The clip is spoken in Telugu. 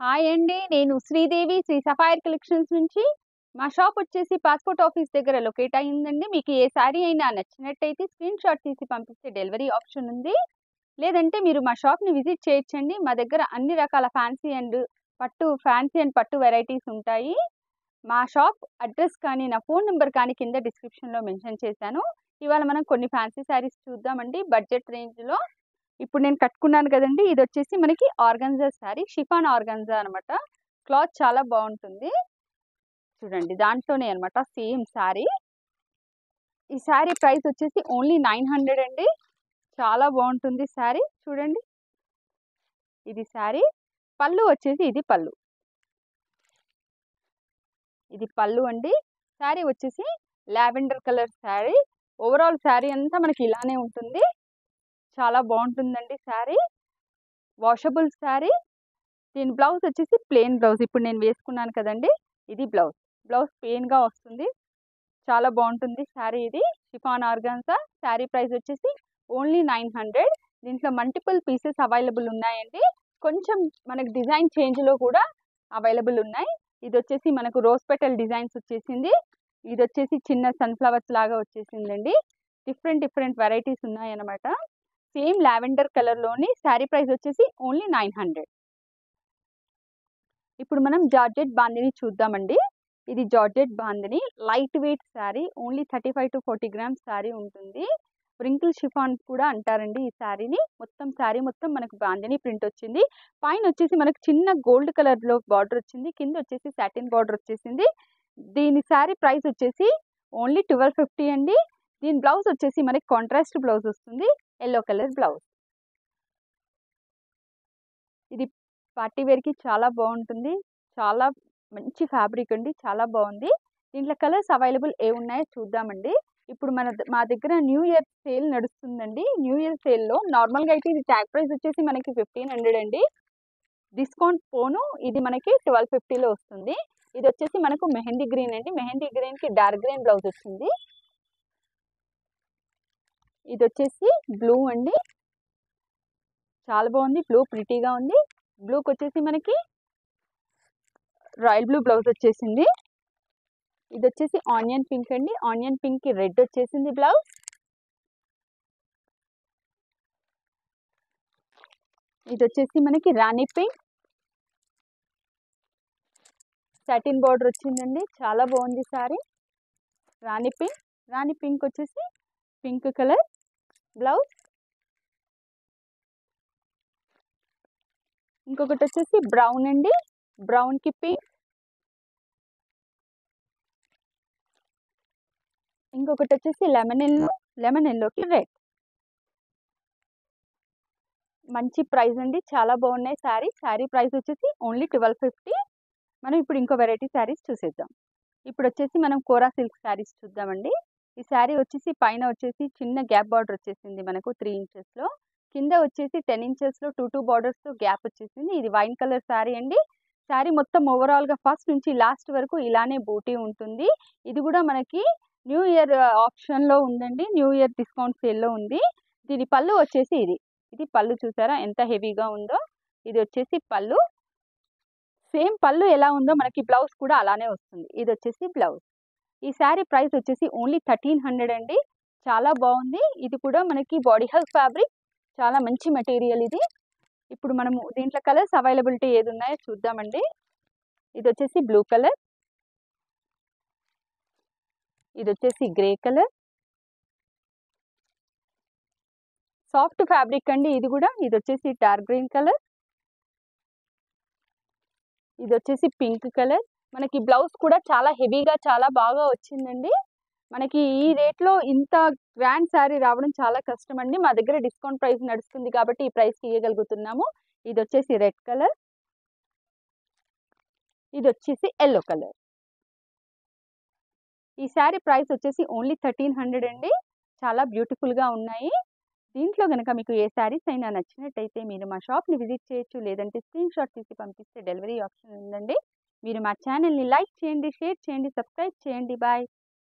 హాయ్ అండి. నేను శ్రీదేవి శ్రీ సఫైర్ కలెక్షన్స్ నుంచి. మా షాప్ వచ్చేసి పాస్‌పోర్ట్ ఆఫీస్ దగ్గర లొకేట్ అయిందండి. మీకు ఏ శారీ అయినా నచ్చినట్టయితే స్క్రీన్ షాట్ తీసి పంపిస్తే డెలివరీ ఆప్షన్ ఉంది. లేదంటే మీరు మా షాప్‌ని విజిట్ చేయొచ్చండి. మా దగ్గర అన్ని రకాల ఫ్యాన్సీ అండ్ పట్టు వెరైటీస్ ఉంటాయి. మా షాప్ అడ్రస్ కానీ, నా ఫోన్ నంబర్ కానీ కింద డిస్క్రిప్షన్‌లో మెన్షన్ చేశాను. ఇవాళ మనం కొన్ని ఫ్యాన్సీ శారీస్ చూద్దామండి బడ్జెట్ రేంజ్‌లో. ఇప్పుడు నేను కట్టుకున్నాను కదండీ! ఇదొచ్చేసి మనకి ఆర్గాన్జా శారీ. షిఫాన్ ఆర్గాన్జా అనమాట. క్లాత్ చాలా బావుంటుంది. చూడండి దాంట్లోనే అనమాట సేమ్ శారీ. ఈ శారీ ప్రైస్ వచ్చేసి ఓన్లీ 900 అండి. చాలా బావుంటుంది శారీ. చూడండి. ఇది శారీ. పళ్ళు వచ్చేసి ఇది పళ్ళు. ఇది పళ్ళు అండి. శారీ వచ్చేసి lavender colour sari. Overall sari అంతా మనకి ఇలానే ఉంటుంది. చాలా బావుంటుందండి శారీ. వాషబుల్ శారీ. దీని బ్లౌజ్ వచ్చేసి ప్లెయిన్ బ్లౌజ్. ఇప్పుడు నేను వేసుకున్నాను కదండీ! ఇది బ్లౌజ్. బ్లౌజ్ ప్లెయిన్‌గా వస్తుంది. చాలా బావుంటుంది శారీ ఇది. Chiffon organza. శారీ ప్రైస్ వచ్చేసి ఓన్లీ 900. దీంట్లో మల్టిపుల్ పీసెస్ అవైలబుల్ ఉన్నాయండి. కొంచెం మనకు డిజైన్ చేంజ్‌లో కూడా అవైలబుల్ ఉన్నాయి. ఇదొచ్చేసి మనకు రోజ్ పెటల్ డిజైన్స్ వచ్చేసింది. ఇదొచ్చేసి చిన్న సన్‌ఫ్లవర్స్ లాగా వచ్చేసిందండి. డిఫరెంట్ వెరైటీస్ ఉన్నాయన్నమాట. సేమ్ లావెండర్ కలర్‌లోని శారీ ప్రైస్ వచ్చేసి ఓన్లీ 900. ఇప్పుడు మనం జార్జెట్ బాందిని చూద్దామండి. ఇది georgette bandhani light weight sari. Only 35-40 grams sari ఉంటుంది. వ్రింకిల్ షిఫాన్ కూడా అంటారండి ఈ శారీని. శారీ మొత్తం మనకు బాందిని ప్రింట్ వచ్చింది. పైన వచ్చేసి మనకు చిన్న గోల్డ్ కలర్‌లో బార్డర్ వచ్చింది. కింద వచ్చేసి సాటిన్ బార్డర్ వచ్చేసింది. దీని శారీ ప్రైస్ వచ్చేసి ఓన్లీ 1250 అండి. దీని బ్లౌజ్ వచ్చేసి మనకి కాంట్రాస్ట్ బ్లౌజ్ వస్తుంది. Yellow colour blouse. ఇది పార్టీ వేర్‌కి చాలా బావుంటుంది. చాలా మంచి ఫ్యాబ్రిక్ అండి. చాలా బావుంది. దీంట్లో కలర్స్ అవైలబుల్ ఏవున్నాయో చూద్దామండి. ఇప్పుడు మా దగ్గర న్యూ ఇయర్ సేల్ నడుస్తుందండి. న్యూ ఇయర్ సేల్‌లో నార్మల్‌గా అయితే ఇది ట్యాగ్ ప్రైస్ వచ్చేసి మనకి 1500 అండి. డిస్కౌంట్ పోను ఇది మనకి 1250లో వస్తుంది. ఇదొచ్చేసి మనకు మెహందీ గ్రీన్ అండి. మెహందీ గ్రీన్‌కి డార్క్ గ్రీన్ బ్లౌజ్ వచ్చింది. ఇదొచ్చేసి బ్లూ అండి. చాలా బావుంది. బ్లూ ప్రిటీగా ఉంది. బ్లూకొచ్చేసి మనకి రాయల్ బ్లూ బ్లౌజ్ వచ్చేసింది. ఇదొచ్చేసి ఆనియన్ పింక్ అండి. ఆనియన్ పింక్‌కి రెడ్ వచ్చేసింది బ్లౌజ్. ఇదొచ్చేసి మనకి రాణి పింక్. సాటిన్ బార్డర్ వచ్చిందండి. చాలా బాగుంది సారీ. రాణి పింక్. రాణి పింక్ వచ్చేసి పింక్ కలర్ బ్లౌజ్. ఇంకొకటి వచ్చేసి బ్రౌన్ అండి. బ్రౌన్‌కి పింక్. ఇంకొకటి వచ్చేసి లెమన్ ఎల్లో. లెమన్ ఎల్లోకి రెడ్. మంచి ప్రైస్ అండి. చాలా బాగున్నాయి సారీ. సారీ ప్రైస్ వచ్చేసి ఓన్లీ 1250. మనం ఇప్పుడు ఇంకో వెరైటీ సారీస్ చూసేద్దాం. ఇప్పుడు వచ్చేసి మనం కోరా సిల్క్ సారీస్ చూద్దామండి. ఈ సారీ వచ్చేసి పైన వచ్చేసి చిన్న గ్యాప్ బార్డర్ వచ్చేసింది మనకు 3 ఇంచెస్‌లో. కింద వచ్చేసి 10 ఇంచెస్‌లో 2 బార్డర్స్‌తో గ్యాప్ వచ్చేసింది. ఇది వైన్ కలర్ సారీ అండి. సారీ మొత్తం ఓవరాల్‌గా ఫస్ట్ నుంచి లాస్ట్ వరకు ఇలానే బూటీ ఉంటుంది. ఇది కూడా మనకి న్యూ ఇయర్ ఆప్షన్‌లో ఉందండి. న్యూ ఇయర్ డిస్కౌంట్ సేల్‌లో ఉంది. దీని పళ్ళు వచ్చేసి ఇది. ఇది పళ్ళు చూసారా ఎంత హెవీగా ఉందో. ఇది వచ్చేసి పళ్ళు. సేమ్ పళ్ళు ఎలా ఉందో మనకి బ్లౌజ్ కూడా అలానే వస్తుంది. ఇది వచ్చేసి బ్లౌజ్. ఈ శారీ ప్రైస్ వచ్చేసి ఓన్లీ 1300 అండి. చాలా బాగుంది. ఇది కూడా మనకి బాడీ హగ్ ఫ్యాబ్రిక్. చాలా మంచి మెటీరియల్ ఇది. ఇప్పుడు మనము దీంట్లో కలర్స్ అవైలబిలిటీ ఏది ఉన్నాయో చూద్దామండి. ఇది వచ్చేసి బ్లూ కలర్. ఇది వచ్చేసి గ్రే కలర్. సాఫ్ట్ ఫ్యాబ్రిక్ అండి ఇది కూడా. ఇది వచ్చేసి డార్క్ గ్రీన్ కలర్. ఇది వచ్చేసి పింక్ కలర్. మనకి బ్లౌజ్ కూడా చాలా హెవీగా చాలా బాగా వచ్చిందండి. మనకి ఈ రేట్లో ఇంత గ్రాండ్ శారీ రావడం చాలా కష్టం అండి. మా దగ్గర డిస్కౌంట్ ప్రైస్ నడుస్తుంది కాబట్టి ఈ ప్రైస్‌కి ఇయ్యగలుగుతున్నాము. ఇది వచ్చేసి రెడ్ కలర్. ఇది వచ్చేసి యెల్లో కలర్. ఈ శారీ ప్రైస్ వచ్చేసి ఓన్లీ 1300 అండి. చాలా బ్యూటిఫుల్‌గా ఉన్నాయి. దీంట్లో గనక మీకు ఏ శారీస్ అయినా నచ్చినట్టయితే మీరు మా షాప్‌ని విజిట్ చేయొచ్చు. లేదంటే స్క్రీన్ షాట్ తీసి పంపిస్తే డెలివరీ ఆప్షన్ ఉందండి. మీరు మా ఛానెల్‌ని లైక్ చేయండి, షేర్ చేయండి, సబ్స్క్రైబ్ చేయండి. బాయ్.